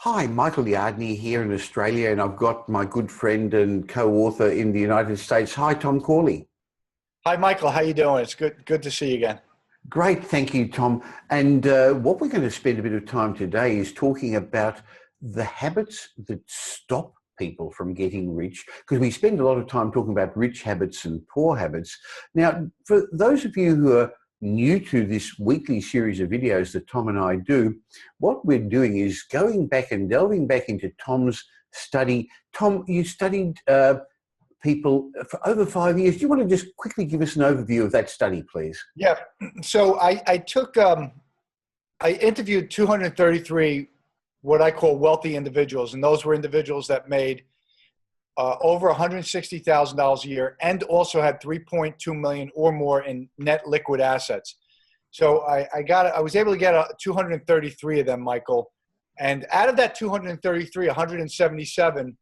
Hi, Michael Yardney here in Australia, and I've got my good friend and co-author in the United States. Hi, Tom Corley. Hi, Michael. How you doing? It's good to see you again. Great, thank you, Tom. And what we're going to spend a bit of time today is talking about the habits that stop people from getting rich, because we spend a lot of time talking about rich habits and poor habits. Now, for those of you who are new to this weekly series of videos that Tom and I do, what we're doing is going back and delving back into Tom's study. Tom, you studied people for over 5 years. Do you want to just quickly give us an overview of that study, please? Yeah. So I interviewed 233 what I call wealthy individuals, and those were individuals that made over $160,000 a year and also had 3.2 million or more in net liquid assets. So I was able to get 233 of them, Michael. And out of that 233, 177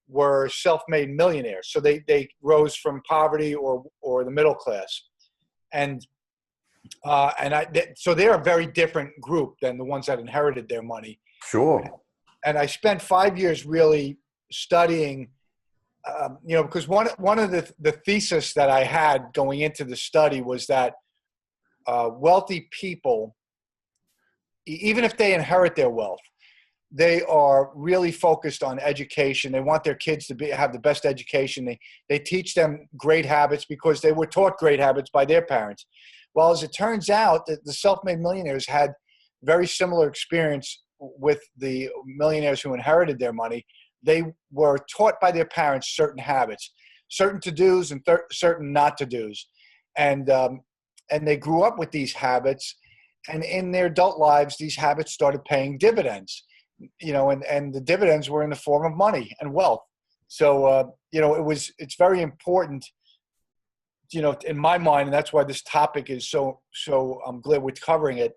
were self-made millionaires. So they rose from poverty or the middle class. So they're a very different group than the ones that inherited their money. Sure. And I spent 5 years really studying, because one of the thesis that I had going into the study was that wealthy people, even if they inherit their wealth, they are really focused on education. They want their kids to have the best education. They teach them great habits because they were taught great habits by their parents. Well, as it turns out, the self-made millionaires had very similar experience with the millionaires who inherited their money. They were taught by their parents certain habits, certain to-dos and certain not-to-dos. And they grew up with these habits. And in their adult lives, these habits started paying dividends. And the dividends were in the form of money and wealth. So, it's very important, in my mind, and that's why this topic is so I'm glad we're covering it.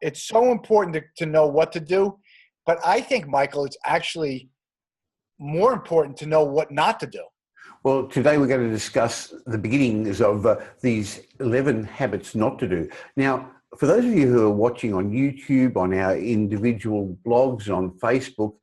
It's so important to know what to do. But I think, Michael, it's actually more important to know what not to do. Well, today we're going to discuss the beginnings of these 11 habits not to do. Now, for those of you who are watching on YouTube, on our individual blogs, on Facebook,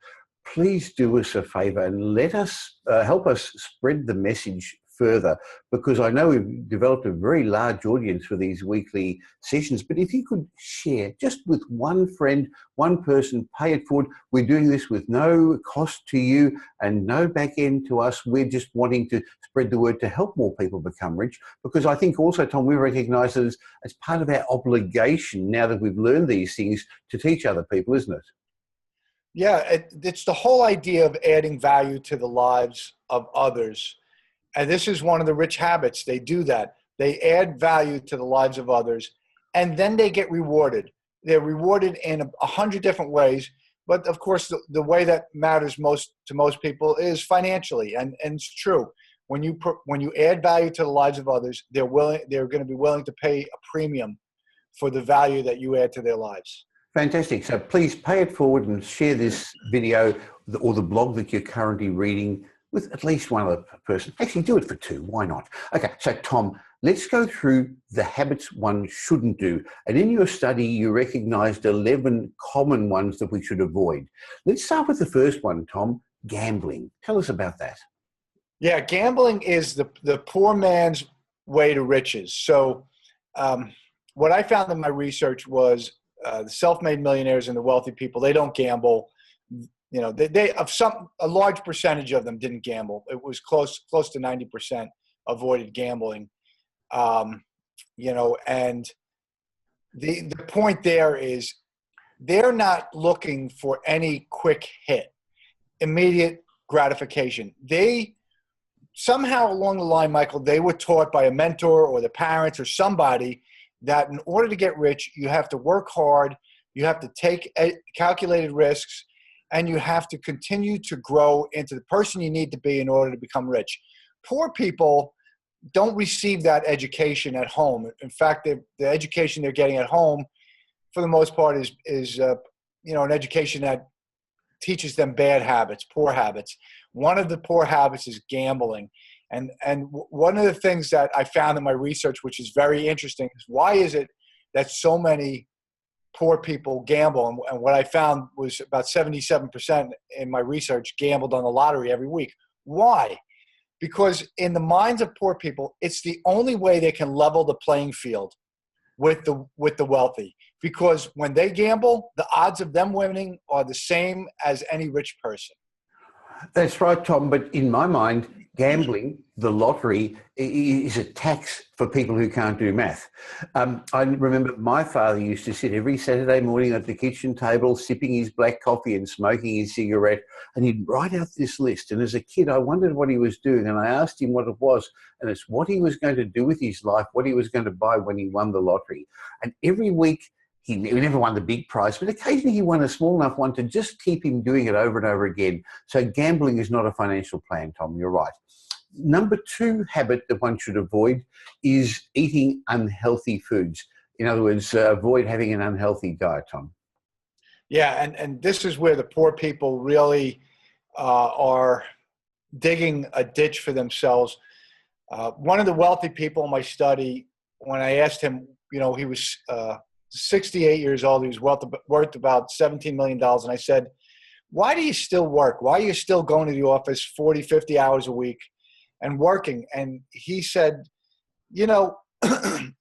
please do us a favor and let us help us spread the message further, because I know we've developed a very large audience for these weekly sessions. But if you could share just with one friend, one person, pay it forward. We're doing this with no cost to you and no back end to us. We're just wanting to spread the word to help more people become rich, because I think also, Tom, we recognize it as part of our obligation, now that we've learned these things, to teach other people, isn't it? Yeah, it's the whole idea of adding value to the lives of others. And this is one of the rich habits. They do that. They add value to the lives of others, and then they get rewarded. They're rewarded in 100 different ways. But of course, the way that matters most to most people is financially. And it's true. When you add value to the lives of others, they're going to be willing to pay a premium for the value that you add to their lives. Fantastic. So please pay it forward and share this video or the blog that you're currently reading with at least one other person. Actually, do it for two. Why not? Okay, so Tom, let's go through the habits one shouldn't do. And in your study, you recognized 11 common ones that we should avoid. Let's start with the first one, Tom, gambling. Tell us about that. Yeah, gambling is the poor man's way to riches. So what I found in my research was the self-made millionaires and the wealthy people, they don't gamble. A large percentage of them didn't gamble. It was close to 90% avoided gambling. And the point there is they're not looking for any quick hit, immediate gratification. They somehow along the line, Michael, they were taught by a mentor or the parents or somebody that in order to get rich, you have to work hard, you have to take calculated risks, and you have to continue to grow into the person you need to be in order to become rich. Poor people don't receive that education at home. In fact, the education they're getting at home, for the most part, is an education that teaches them bad habits, poor habits. One of the poor habits is gambling. And one of the things that I found in my research, which is very interesting, is why is it that so many poor people gamble. And what I found was about 77% in my research gambled on the lottery every week. Why? Because in the minds of poor people, it's the only way they can level the playing field with the wealthy. Because when they gamble, the odds of them winning are the same as any rich person. That's right, Tom. But in my mind, gambling, the lottery, is a tax for people who can't do math. I remember my father used to sit every Saturday morning at the kitchen table, sipping his black coffee and smoking his cigarette, and he'd write out this list. And as a kid, I wondered what he was doing, and I asked him what it was, and it's what he was going to do with his life, what he was going to buy when he won the lottery. And every week, he never won the big prize, but occasionally he won a small enough one to just keep him doing it over and over again. So gambling is not a financial plan, Tom, you're right. Number 2 habit that one should avoid is eating unhealthy foods. In other words, avoid having an unhealthy diet, Tom. Yeah, and this is where the poor people really are digging a ditch for themselves. One of the wealthy people in my study, when I asked him, he was 68 years old. He was worth about $17 million. And I said, why do you still work? Why are you still going to the office 40, 50 hours a week and working? And he said,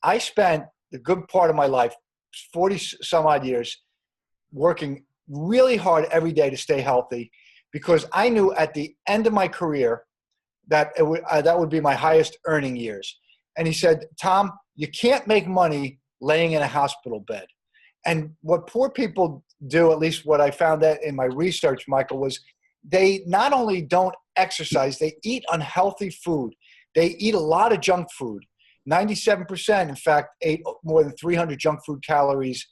I spent a good part of my life, 40 some odd years, working really hard every day to stay healthy, because I knew at the end of my career that that would be my highest earning years. And he said, Tom, you can't make money laying in a hospital bed. And what poor people do, at least what I found out in my research, Michael, was they not only don't exercise, they eat unhealthy food. They eat a lot of junk food. 97%, in fact, ate more than 300 junk food calories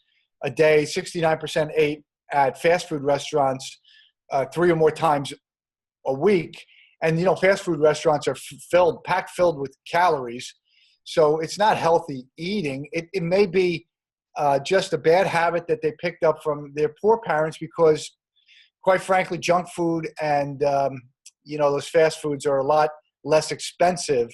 a day. 69% ate at fast food restaurants 3 or more times a week. And, fast food restaurants are packed filled with calories. So it's not healthy eating. It may be just a bad habit that they picked up from their poor parents, because, quite frankly, junk food and, those fast foods are a lot less expensive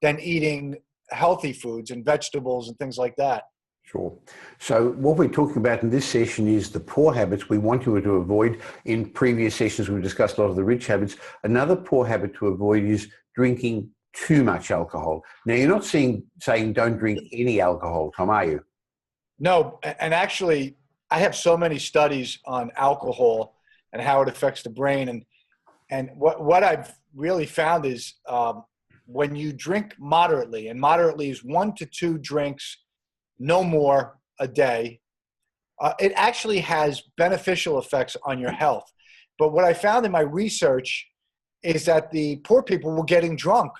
than eating healthy foods and vegetables and things like that. Sure. So what we're talking about in this session is the poor habits we want you to avoid. In previous sessions, we've discussed a lot of the rich habits. Another poor habit to avoid is drinking too much alcohol. Now, you're not saying don't drink any alcohol, Tom, are you? No, and actually, I have so many studies on alcohol and how it affects the brain. And what I've really found is when you drink moderately, and moderately is 1 to 2 drinks, no more a day, it actually has beneficial effects on your health. But what I found in my research is that the poor people were getting drunk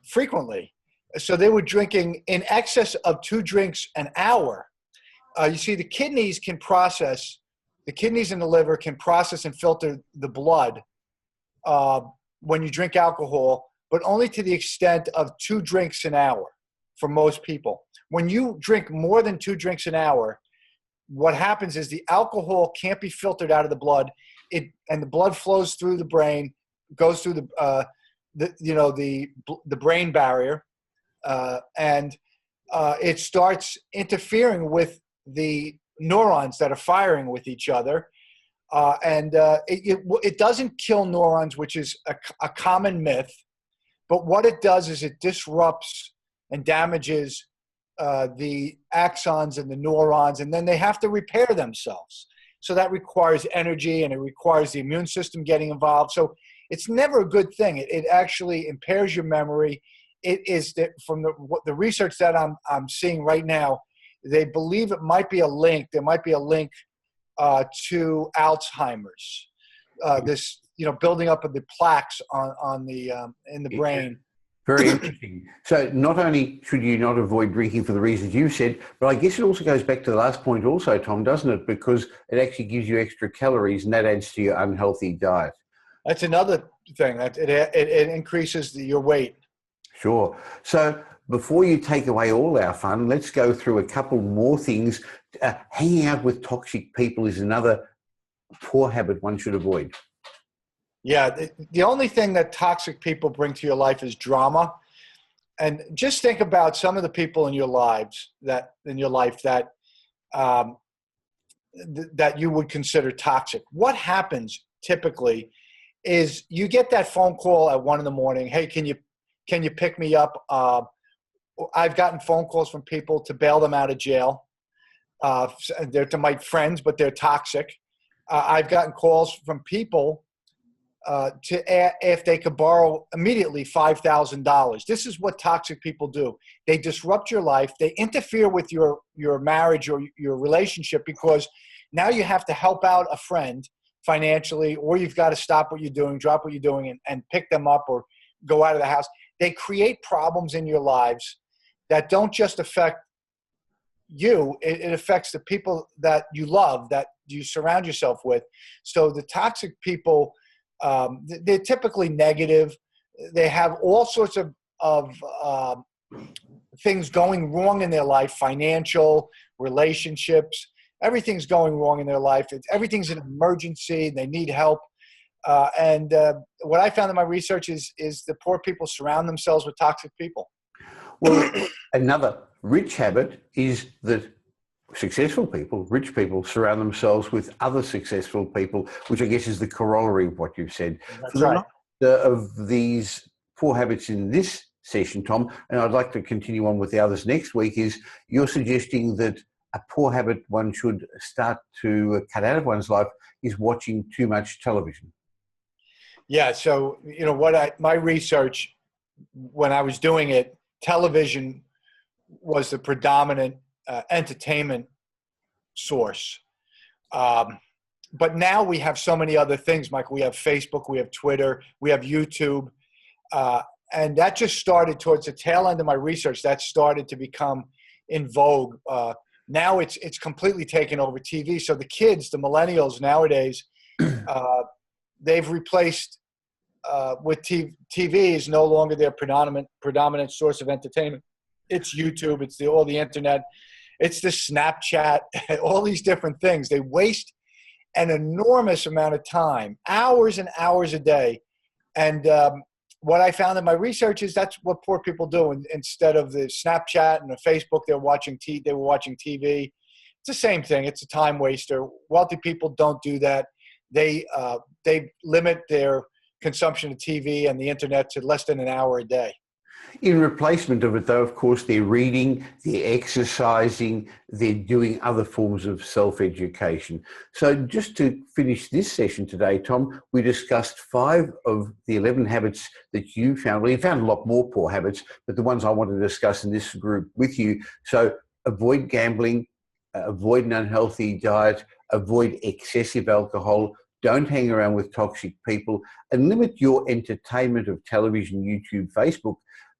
frequently. So they were drinking in excess of 2 drinks an hour. You see, the kidneys and the liver can process and filter the blood when you drink alcohol, but only to the extent of 2 drinks an hour for most people. When you drink more than 2 drinks an hour, what happens is the alcohol can't be filtered out of the blood, and the blood flows through the brain, goes through the brain barrier, and it starts interfering with the neurons that are firing with each other. It doesn't kill neurons, which is a common myth, but what it does is it disrupts and damages the axons and the neurons, and then they have to repair themselves. So that requires energy, and it requires the immune system getting involved. So it's never a good thing. It actually impairs your memory. It is that from the research that I'm seeing right now, they believe it might be a link. There might be a link to Alzheimer's. This building up of the plaques in the brain. Very interesting. So not only should you not avoid drinking for the reasons you said, but I guess it also goes back to the last point also, Tom, doesn't it? Because it actually gives you extra calories, and that adds to your unhealthy diet. That's another thing. It increases your weight. Sure. So before you take away all our fun, let's go through a couple more things. Hanging out with toxic people is another poor habit one should avoid. Yeah, the only thing that toxic people bring to your life is drama. And just think about some of the people in your life that that you would consider toxic. What happens typically is you get that phone call at 1 a.m. Hey, can you pick me up? I've gotten phone calls from people to bail them out of jail. They're to my friends, but they're toxic. I've gotten calls from people if they could borrow immediately $5,000. This is what toxic people do. They disrupt your life. They interfere with your marriage or your relationship because now you have to help out a friend financially, or you've got to stop what you're doing, drop what you're doing, and pick them up or go out of the house. They create problems in your lives that don't just affect you, it affects the people that you love, that you surround yourself with. So the toxic people, they're typically negative. They have all sorts of things going wrong in their life, financial, relationships, everything's going wrong in their life. Everything's an emergency. They need help. And what I found in my research is the poor people surround themselves with toxic people. Well, another rich habit is that successful people, rich people, surround themselves with other successful people, which I guess is the corollary of what you've said. That's right. Of these poor habits in this session, Tom, and I'd like to continue on with the others next week, is you're suggesting that a poor habit one should start to cut out of one's life is watching too much television. Yeah. So, my research, when I was doing it, television was the predominant entertainment source. But now we have so many other things, Michael. We have Facebook, we have Twitter, we have YouTube. And that just started towards the tail end of my research. That started to become in vogue. Now it's completely taken over TV. So the kids, the millennials nowadays, they've replaced with TV is no longer their predominant source of entertainment. It's YouTube, it's all the internet, it's the Snapchat, all these different things. They waste an enormous amount of time, hours and hours a day. And what I found in my research is that's what poor people do. And instead of the Snapchat and the Facebook, they were watching TV. It's the same thing. It's a time waster. Wealthy people don't do that. They limit their consumption of TV and the internet to less than an hour a day. In replacement of it, though, of course, they're reading, they're exercising, they're doing other forms of self-education. So just to finish this session today, Tom, we discussed 5 of the 11 habits that you found. Well, you found a lot more poor habits, but the ones I want to discuss in this group with you. So avoid gambling, avoid an unhealthy diet, avoid excessive alcohol, don't hang around with toxic people, and limit your entertainment of television, YouTube, Facebook,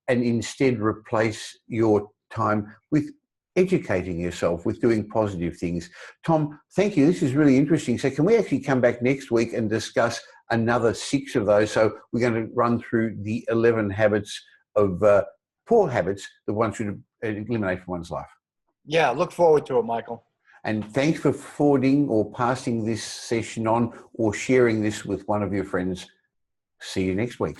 and instead replace your time with educating yourself, with doing positive things. Tom, thank you. This is really interesting. So can we actually come back next week and discuss another 6 of those? So we're going to run through the 11 habits of poor habits that one should eliminate from one's life. Yeah, look forward to it, Michael. And thanks for forwarding or passing this session on or sharing this with one of your friends. See you next week.